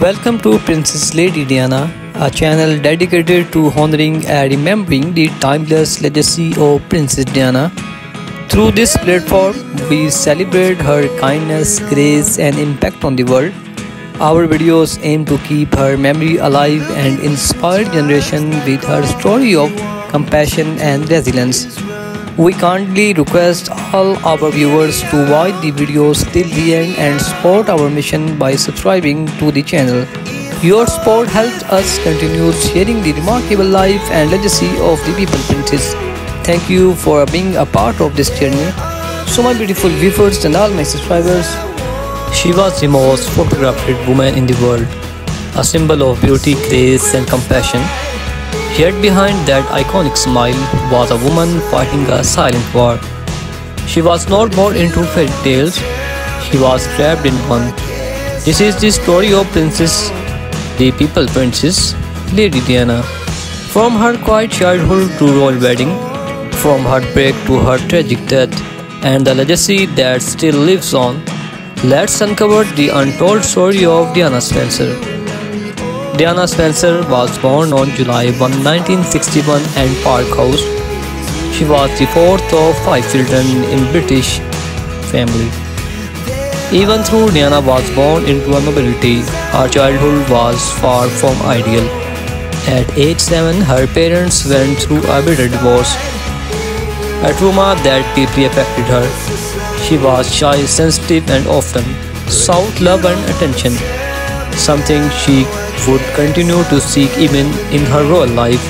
Welcome to Princess Lady Diana, a channel dedicated to honoring and remembering the timeless legacy of Princess Diana. Through this platform, we celebrate her kindness, grace, and impact on the world. Our videos aim to keep her memory alive and inspire generation with her story of compassion and resilience. We kindly request all our viewers to watch the videos till the end and support our mission by subscribing to the channel. Your support helps us continue sharing the remarkable life and legacy of the People Princess. Thank you for being a part of this journey. So my beautiful viewers and all my subscribers, she was the most photographed woman in the world, a symbol of beauty, grace and compassion. Yet behind that iconic smile was a woman fighting a silent war. She was not born into fairy tales, she was trapped in one. This is the story of Princess, the People Princess, Lady Diana. From her quiet childhood to royal wedding, from heartbreak to her tragic death, and the legacy that still lives on, let's uncover the untold story of Diana Spencer. Diana Spencer was born on July 1, 1961 in Park House. She was the fourth of 5 children in British family. Even though Diana was born into a nobility, her childhood was far from ideal. At age 7, her parents went through a bitter divorce, a trauma that deeply affected her. She was shy, sensitive and often sought love and attention, something she would continue to seek even in her royal life.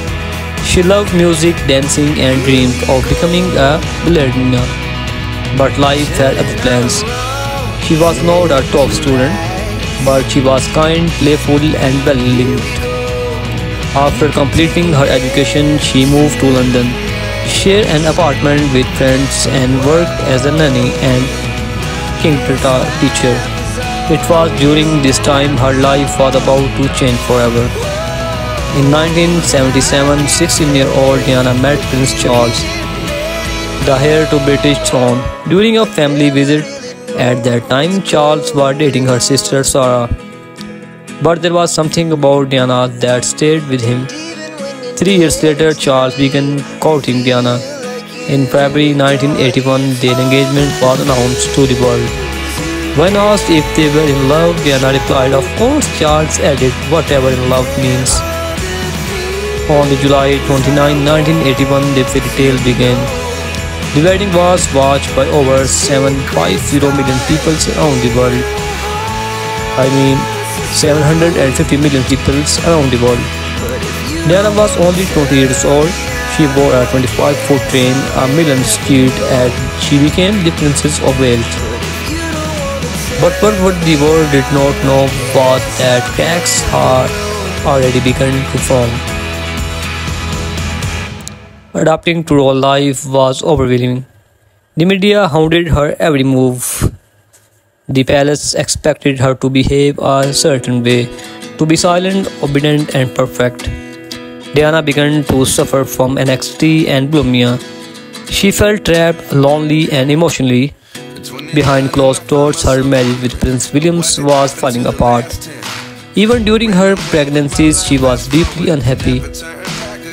She loved music, dancing and dreamed of becoming a ballerina. But life had other plans. She was not a top student, but she was kind, playful and well-linked. After completing her education, she moved to London, shared an apartment with friends and worked as a nanny and kindergarten teacher. It was during this time her life was about to change forever. In 1977, 16-year-old Diana met Prince Charles, the heir to British throne, during a family visit. At that time, Charles was dating her sister Sarah. But there was something about Diana that stayed with him. 3 years later, Charles began courting Diana. In February 1981, their engagement was announced to the world. When asked if they were in love, Diana replied, "Of course." Charles added, "Whatever in love means." On July 29, 1981, the fairy tale began. The wedding was watched by over 750 million people around the world. 750 million people around the world. Diana was only 20 years old. She wore a 25-foot train, a million skirt, and she became the Princess of Wales. But what the world did not know was that cracks had already begun to form. Adapting to royal life was overwhelming. The media hounded her every move. The palace expected her to behave a certain way, to be silent, obedient and perfect. Diana began to suffer from anxiety and bulimia. She felt trapped, lonely and emotionally. Behind closed doors, her marriage with Prince William was falling apart. Even during her pregnancies, she was deeply unhappy.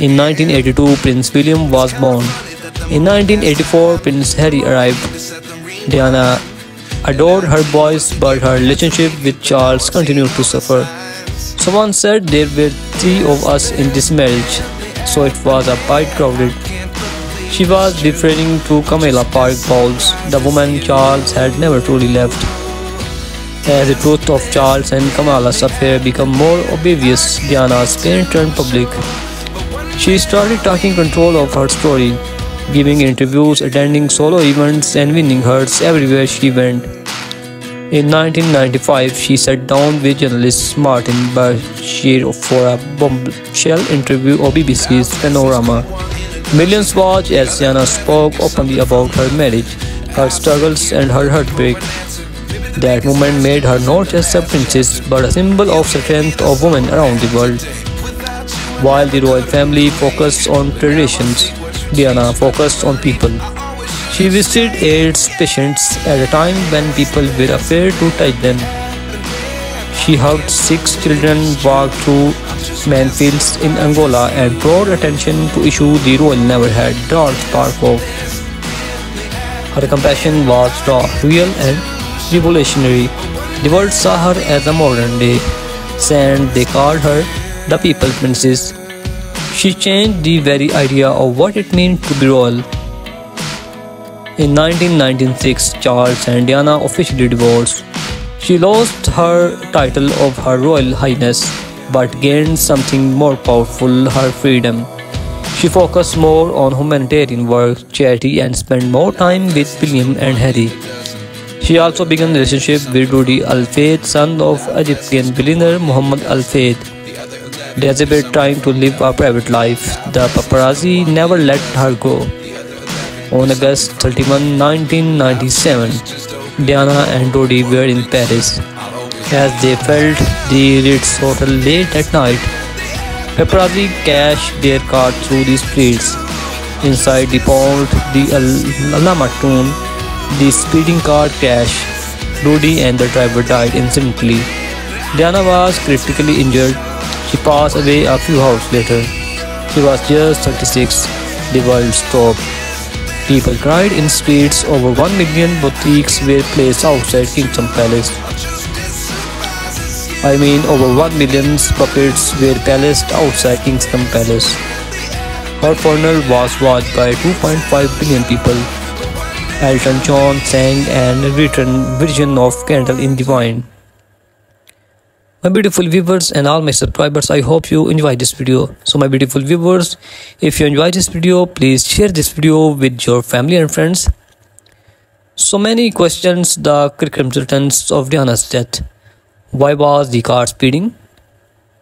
In 1982, Prince William was born. In 1984, Prince Harry arrived. Diana adored her boys, but her relationship with Charles continued to suffer. Someone said there were 3 of us in this marriage, so it was a bit crowded. She was referring to Camilla Park Bowles, the woman Charles had never truly left. As the truth of Charles and Camilla's affair became more obvious, Diana's pain turned public. She started taking control of her story, giving interviews, attending solo events and winning hearts everywhere she went. In 1995, she sat down with journalist Martin Bashir for a bombshell interview on BBC's Panorama. Millions watched as Diana spoke openly about her marriage, her struggles and her heartbreak. That moment made her not just a princess but a symbol of strength of women around the world. While the royal family focused on traditions, Diana focused on people. She visited AIDS patients at a time when people were afraid to touch them. She hugged 6 children, walked through minefields in Angola, and brought attention to issues the royal never had drawn spark of. Her compassion was raw, real, and revolutionary. The world saw her as a modern-day saint. They called her the People Princess. She changed the very idea of what it meant to be royal. In 1996, Charles and Diana officially divorced. She lost her title of Her Royal Highness, but gained something more powerful, her freedom. She focused more on humanitarian work, charity, and spent more time with William and Harry. She also began a relationship with Rudy Al Fayed, son of Egyptian billionaire Mohammed Al Fayed. Despite trying to live a private life, the paparazzi never let her go. On August 31, 1997, Diana and Rudy were in Paris. As they felt the Ritz Hotel late at night, paparazzi cashed their car through the streets. Inside the Pont La Martone, the speeding car crashed. Rudy and the driver died instantly. Diana was critically injured. She passed away a few hours later. She was just 36. The world stopped. People cried in streets. Over 1 million boutiques were placed outside Kingdom Palace. Over 1 million puppets were placed outside Kingston Palace. Her funeral was watched by 2.5 billion people. Elton John sang and written version of Candle in the Wind. My beautiful viewers and all my subscribers, I hope you enjoy this video. So my beautiful viewers, if you enjoy this video, please share this video with your family and friends. So many questions the circumstances of Diana's death. Why was the car speeding?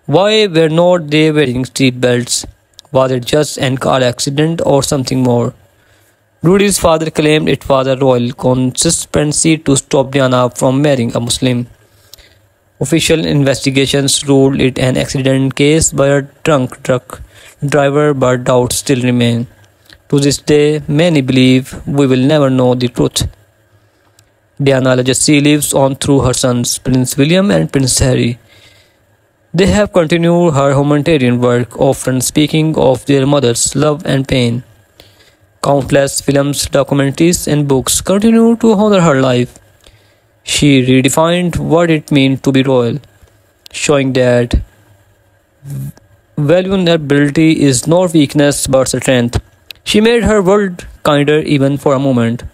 Why were not they wearing seat belts? Was it just a car accident or something more? Rudy's father claimed it was a royal conspiracy to stop Diana from marrying a Muslim. Official investigations ruled it an accident case by a drunk truck driver, but doubts still remain. To this day, many believe we will never know the truth. Diana's legacy lives on through her sons, Prince William and Prince Harry. They have continued her humanitarian work, often speaking of their mother's love and pain. Countless films, documentaries, and books continue to honor her life. She redefined what it means to be royal, showing that vulnerability is not weakness but strength. She made her world kinder even for a moment.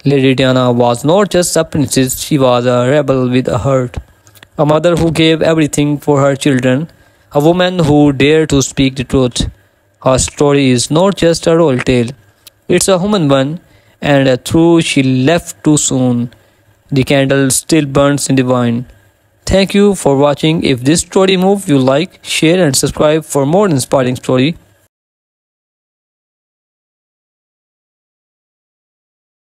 Lady Diana was not just a princess, she was a rebel with a heart. A mother who gave everything for her children, a woman who dared to speak the truth. Her story is not just a royal tale, it's a human one, and a truth she left too soon. The candle still burns in the wine. Thank you for watching. If this story moved you, like, share and subscribe for more inspiring story.